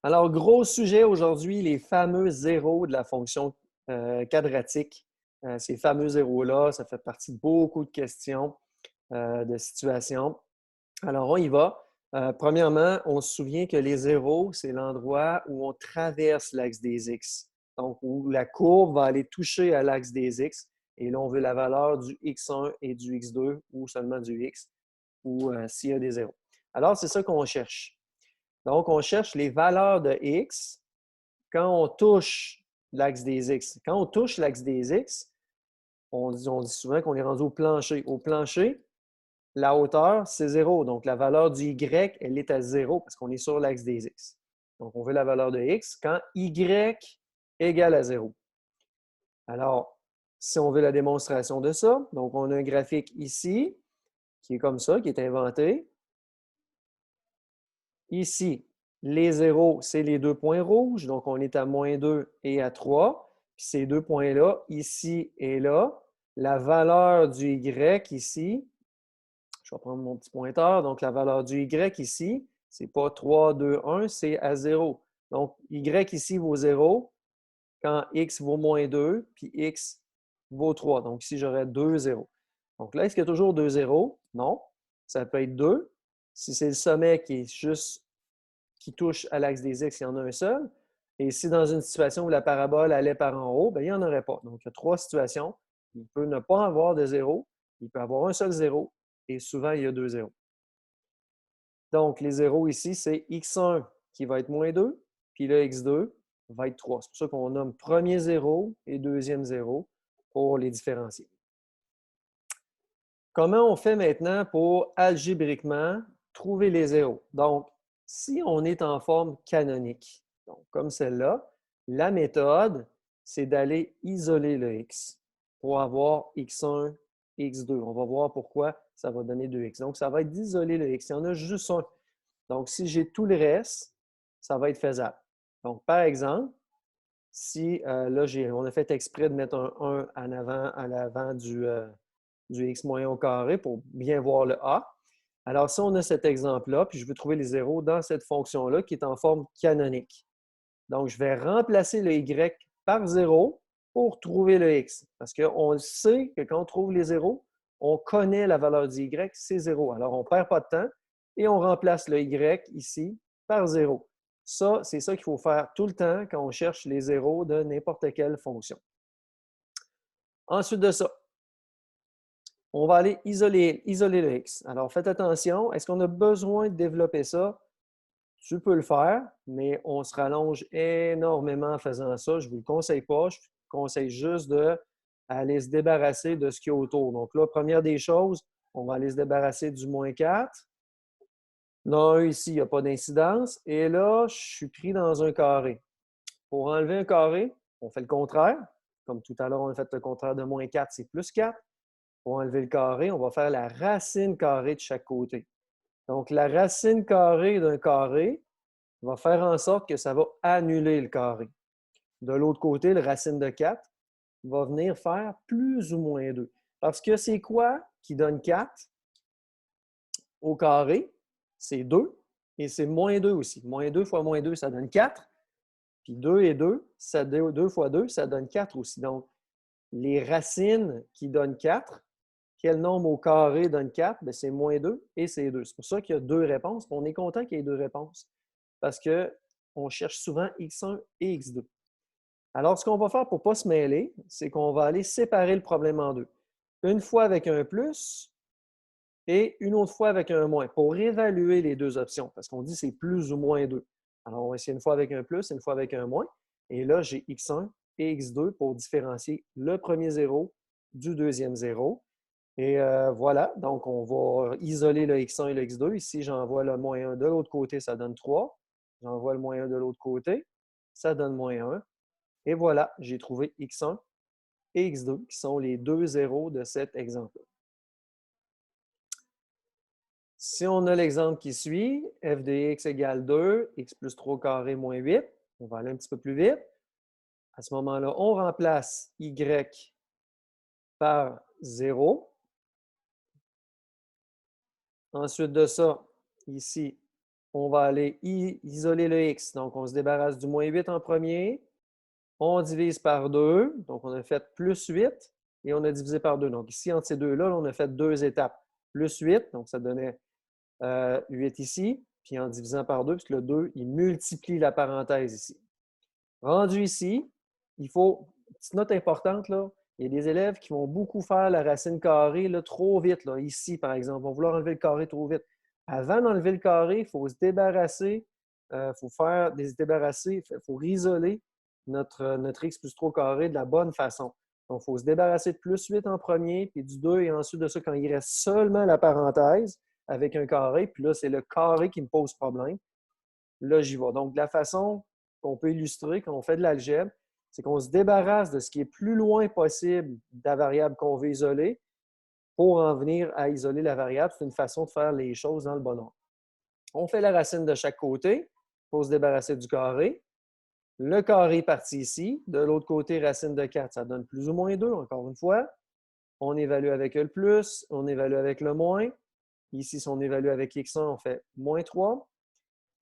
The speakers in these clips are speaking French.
Alors, gros sujet aujourd'hui, les fameux zéros de la fonction quadratique. Ces fameux zéros-là, ça fait partie de beaucoup de questions, de situations. Alors, on y va. Premièrement, on se souvient que les zéros, c'est l'endroit où on traverse l'axe des X. Donc, où la courbe va aller toucher à l'axe des X. Et là, on veut la valeur du X1 et du X2 ou seulement du X ou s'il y a des zéros. Alors, c'est ça qu'on cherche. Donc, on cherche les valeurs de X quand on touche l'axe des X. Quand on touche l'axe des X, on dit souvent qu'on est rendu au plancher. Au plancher, la hauteur, c'est 0. Donc, la valeur du Y, elle est à 0 parce qu'on est sur l'axe des X. Donc, on veut la valeur de X quand Y égale à 0. Alors, si on veut la démonstration de ça, donc on a un graphique ici qui est comme ça, qui est inventé. Ici, les zéros, c'est les deux points rouges. Donc, on est à -2 et à 3. Puis ces deux points-là, ici et là, la valeur du Y ici, je vais prendre mon petit pointeur. Donc, la valeur du Y ici, ce n'est pas 3, 2, 1, c'est à 0. Donc, Y ici vaut 0 quand X vaut -2, puis X vaut 3. Donc, ici, j'aurais 2 zéros. Donc là, est-ce qu'il y a toujours 2 zéros? Non. Ça peut être 2. Si c'est le sommet qui est juste qui touche à l'axe des X, il y en a un seul. Et si dans une situation où la parabole allait par en haut, bien, il n'y en aurait pas. Donc, il y a trois situations. Il peut ne pas avoir de zéro, il peut avoir un seul zéro, et souvent, il y a deux zéros. Donc, les zéros ici, c'est X1 qui va être -2, puis le X2 va être 3. C'est pour ça qu'on nomme premier zéro et deuxième zéro pour les différencier. Comment on fait maintenant pour algébriquement trouver les zéros? Donc, si on est en forme canonique, donc comme celle-là, la méthode, c'est d'aller isoler le x pour avoir x1, x2. On va voir pourquoi ça va donner 2x. Donc, ça va être d'isoler le x. Il y en a juste un. Donc, si j'ai tout le reste, ça va être faisable. Donc, par exemple, si là, on a fait exprès de mettre un 1 à l'avant du x moyen au carré pour bien voir le a. Alors, si on a cet exemple-là, puis je veux trouver les zéros dans cette fonction-là qui est en forme canonique. Donc, je vais remplacer le y par 0 pour trouver le x. Parce qu'on sait que quand on trouve les zéros, on connaît la valeur du y, c'est 0. Alors, on ne perd pas de temps et on remplace le y ici par 0. Ça, c'est ça qu'il faut faire tout le temps quand on cherche les zéros de n'importe quelle fonction. Ensuite de ça, on va aller isoler le x. Alors, faites attention. Est-ce qu'on a besoin de développer ça? Tu peux le faire, mais on se rallonge énormément en faisant ça. Je ne vous le conseille pas. Je vous conseille juste d'aller se débarrasser de ce qu'il y a autour. Donc là, première des choses, on va aller se débarrasser du -4. Là, ici, il n'y a pas d'incidence. Et là, je suis pris dans un carré. Pour enlever un carré, on fait le contraire. Comme tout à l'heure, on a fait le contraire de -4, c'est +4. Pour enlever le carré, on va faire la racine carrée de chaque côté. Donc, la racine carrée d'un carré va faire en sorte que ça va annuler le carré. De l'autre côté, la racine de 4 va venir faire plus ou moins 2. Parce que c'est quoi qui donne 4 au carré? C'est 2 et c'est -2 aussi. -2 fois -2, ça donne 4. Puis 2 et 2, 2 fois 2, ça donne 4 aussi. Donc, les racines qui donnent 4, quel nombre au carré donne 4? Bien, c'est -2 et c'est 2. C'est pour ça qu'il y a deux réponses. On est content qu'il y ait deux réponses parce qu'on cherche souvent x1 et x2. Alors, ce qu'on va faire pour ne pas se mêler, c'est qu'on va aller séparer le problème en deux. Une fois avec un plus et une autre fois avec un moins pour évaluer les deux options parce qu'on dit que c'est plus ou moins 2. Alors, on va essayer une fois avec un plus, une fois avec un moins. Et là, j'ai x1 et x2 pour différencier le premier zéro du deuxième zéro. Et voilà, donc on va isoler le x1 et le x2. Ici, j'envoie le -1 de l'autre côté, ça donne 3. J'envoie le -1 de l'autre côté, ça donne -1. Et voilà, j'ai trouvé x1 et x2, qui sont les deux zéros de cet exemple-là. Si on a l'exemple qui suit, f de x égale 2, x plus 3 au carré moins 8, on va aller un petit peu plus vite. À ce moment-là, on remplace y par 0. Ensuite de ça, ici, on va aller isoler le x. Donc, on se débarrasse du moins 8 en premier. On divise par 2. Donc, on a fait plus 8 et on a divisé par 2. Donc, ici, entre ces deux-là, on a fait deux étapes. Plus 8, donc ça donnait 8 ici. Puis en divisant par 2, puisque le 2, il multiplie la parenthèse ici. Rendu ici, il faut, petite note importante, là, il y a des élèves qui vont beaucoup faire la racine carrée là, trop vite. Là. Ici, par exemple, vont vouloir enlever le carré trop vite. Avant d'enlever le carré, il faut se débarrasser, il faut faire des débarrasser, il faut isoler notre x plus 3 au carré de la bonne façon. Donc, il faut se débarrasser de plus 8 en premier, puis du 2, et ensuite de ça, quand il reste seulement la parenthèse avec un carré, puis là, c'est le carré qui me pose problème. Là, j'y vais. Donc, la façon qu'on peut illustrer quand on fait de l'algèbre, c'est qu'on se débarrasse de ce qui est plus loin possible de la variable qu'on veut isoler pour en venir à isoler la variable. C'est une façon de faire les choses dans le bon ordre. On fait la racine de chaque côté pour se débarrasser du carré. Le carré est parti ici. De l'autre côté, racine de 4, ça donne plus ou moins 2, encore une fois. On évalue avec le plus, on évalue avec le moins. Ici, si on évalue avec x1, on fait moins 3.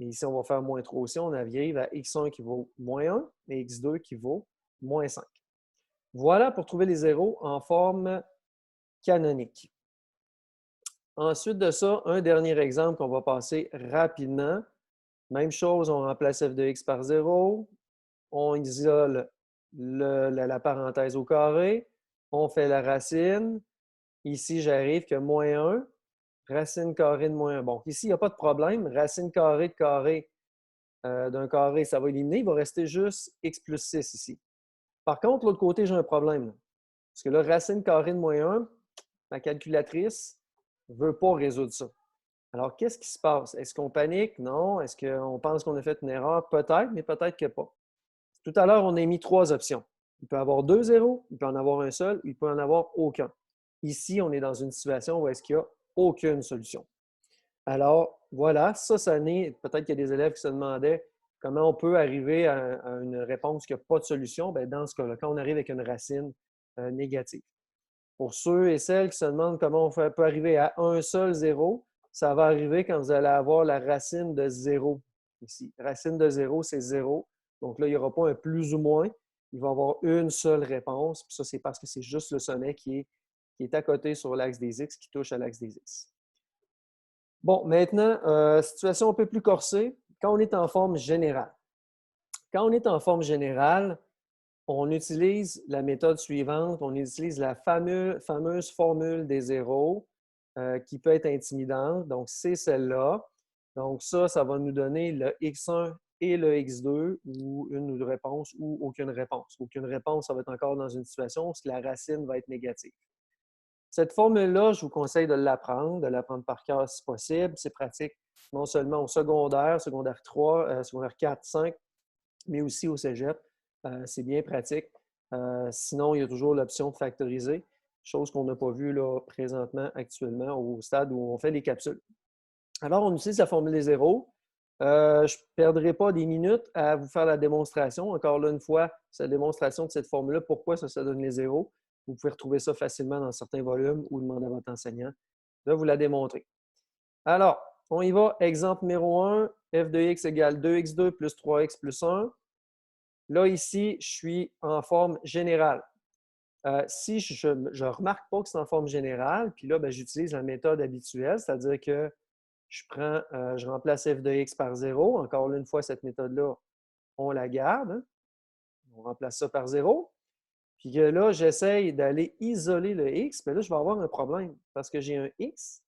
Et ici, on va faire moins 3 aussi. On arrive à x1 qui vaut moins 1 et x2 qui vaut moins 5. Voilà pour trouver les zéros en forme canonique. Ensuite de ça, un dernier exemple qu'on va passer rapidement. Même chose, on remplace f de x par 0. On isole la parenthèse au carré. On fait la racine. Ici, j'arrive que moins 1, racine carrée de moins 1. Bon, ici, il n'y a pas de problème. Racine carrée de carré d'un carré, ça va éliminer. Il va rester juste x plus 6 ici. Par contre, l'autre côté, j'ai un problème. Là. Parce que là, racine carrée de moins 1, ma calculatrice ne veut pas résoudre ça. Alors, qu'est-ce qui se passe? Est-ce qu'on panique? Non. Est-ce qu'on pense qu'on a fait une erreur? Peut-être, mais peut-être que pas. Tout à l'heure, on a mis trois options. Il peut y avoir deux zéros, il peut en avoir un seul, il peut en avoir aucun. Ici, on est dans une situation où est-ce qu'il n'y a aucune solution. Alors, voilà, ça naît. Peut-être qu'il y a des élèves qui se demandaient comment on peut arriver à une réponse qui n'a pas de solution. Bien, dans ce cas-là, quand on arrive avec une racine négative. Pour ceux et celles qui se demandent comment on peut arriver à un seul zéro, ça va arriver quand vous allez avoir la racine de 0 ici. Racine de 0, c'est 0. Donc là, il n'y aura pas un plus ou moins. Il va y avoir une seule réponse. Puis ça, c'est parce que c'est juste le sommet qui est à côté sur l'axe des x, qui touche à l'axe des x. Bon, maintenant, situation un peu plus corsée, quand on est en forme générale. Quand on est en forme générale, on utilise la méthode suivante, on utilise la fameuse formule des zéros qui peut être intimidante. Donc, c'est celle-là. Donc, ça va nous donner le x1 et le x2 ou une réponse ou aucune réponse. Aucune réponse, ça va être encore dans une situation où la racine va être négative. Cette formule-là, je vous conseille de l'apprendre par cœur si possible. C'est pratique non seulement au secondaire 3, secondaire 4, 5, mais aussi au cégep. C'est bien pratique. Sinon, il y a toujours l'option de factoriser, chose qu'on n'a pas vue là, présentement, actuellement, au stade où on fait les capsules. Alors, on utilise la formule des zéros. Je ne perdrai pas des minutes à vous faire la démonstration. Encore là, une fois, cette démonstration de cette formule-là, pourquoi ça donne les zéros. Vous pouvez retrouver ça facilement dans certains volumes ou demander à votre enseignant de vous la démontrer. Alors, on y va. Exemple numéro 1, f de x égale 2x2 plus 3x plus 1. Là, ici, je suis en forme générale. Si je ne remarque pas que c'est en forme générale, puis là, j'utilise la méthode habituelle, c'est-à-dire que je remplace f de x par 0. Encore une fois, cette méthode-là, on la garde. Hein? On remplace ça par 0. Puis que là, j'essaye d'aller isoler le x. Mais là, je vais avoir un problème parce que j'ai un x,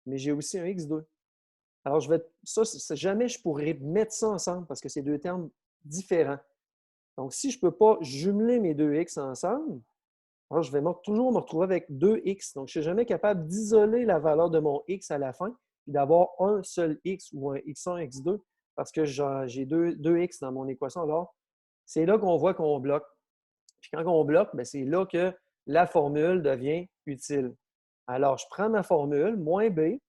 mais j'ai aussi un x2. Alors, jamais je pourrais mettre ça ensemble parce que c'est deux termes différents. Donc, si je ne peux pas jumeler mes deux x ensemble, alors je vais toujours me retrouver avec 2x. Donc, je ne suis jamais capable d'isoler la valeur de mon x à la fin et d'avoir un seul x ou un x1, x2 parce que j'ai deux x dans mon équation. Alors, c'est là qu'on voit qu'on bloque. Puis quand on bloque, c'est là que la formule devient utile. Alors, je prends ma formule, moins b,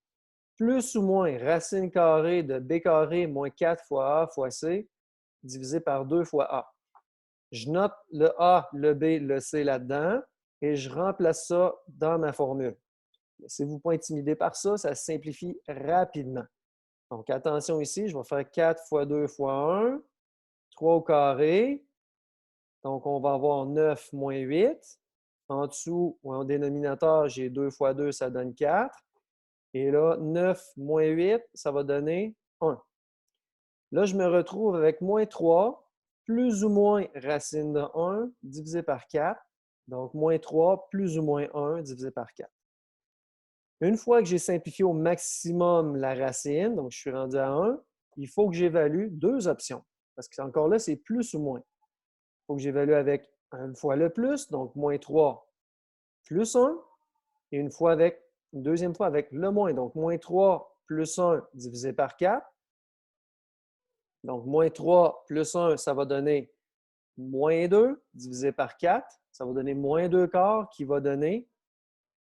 plus ou moins racine carrée de b carré moins 4 fois a fois c, divisé par 2 fois a. Je note le A, le B, le C là-dedans et je remplace ça dans ma formule. Laissez-vous pas intimider par ça, ça se simplifie rapidement. Donc, attention ici, je vais faire 4 fois 2 fois 1, 3 au carré. Donc, on va avoir 9 moins 8. En dessous, ou en dénominateur, j'ai 2 fois 2, ça donne 4. Et là, 9 moins 8, ça va donner 1. Là, je me retrouve avec moins 3, plus ou moins racine de 1 divisé par 4. Donc, moins 3 plus ou moins 1 divisé par 4. Une fois que j'ai simplifié au maximum la racine, donc je suis rendu à 1, il faut que j'évalue deux options. Parce que encore là, c'est plus ou moins. Il faut que j'évalue avec une fois le plus, donc moins 3 plus 1, et une deuxième fois avec le moins, donc moins 3 plus 1 divisé par 4. Donc, moins 3 plus 1, ça va donner moins 2 divisé par 4. Ça va donner moins 2 quarts qui va donner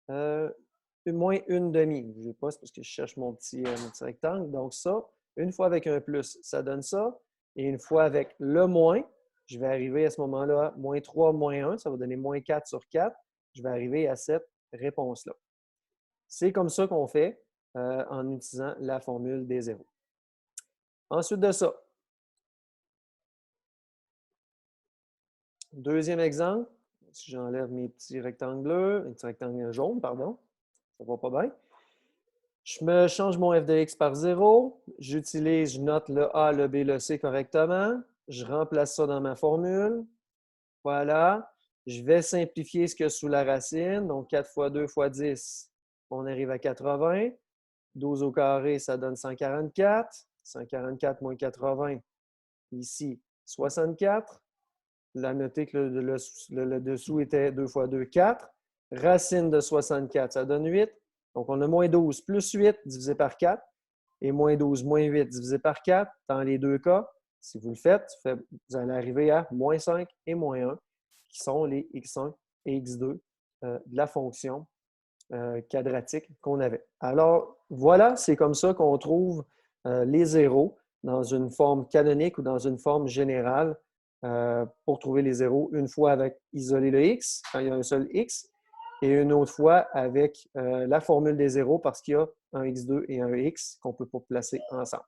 moins 1 demi. Je ne sais pas, c'est parce que je cherche mon petit rectangle. Donc, ça, une fois avec un plus, ça donne ça. Et une fois avec le moins, je vais arriver à ce moment-là à moins 3 moins 1. Ça va donner moins 4 sur 4. Je vais arriver à cette réponse-là. C'est comme ça qu'on fait en utilisant la formule des zéros. Ensuite de ça, deuxième exemple, si j'enlève mes petits rectangles bleus, mes petits rectangles jaunes, pardon, ça va pas bien. Je me change mon f de x par 0. J'utilise, je note le a, le b, le c correctement. Je remplace ça dans ma formule. Voilà. Je vais simplifier ce qu'il y a sous la racine. Donc, 4 fois 2 fois 10, on arrive à 80. 12 au carré, ça donne 144. 144 moins 80, ici, 64. La noter que le dessous était 2 fois 2, 4. Racine de 64, ça donne 8. Donc, on a moins 12 plus 8 divisé par 4 et moins 12 moins 8 divisé par 4. Dans les deux cas, si vous le faites, vous allez arriver à moins 5 et moins 1, qui sont les x1 et x2 de la fonction quadratique qu'on avait. Alors, voilà, c'est comme ça qu'on trouve les zéros dans une forme canonique ou dans une forme générale pour trouver les zéros, une fois avec isoler le x, quand il y a un seul x, et une autre fois avec la formule des zéros parce qu'il y a un x2 et un x qu'on ne peut pas placer ensemble.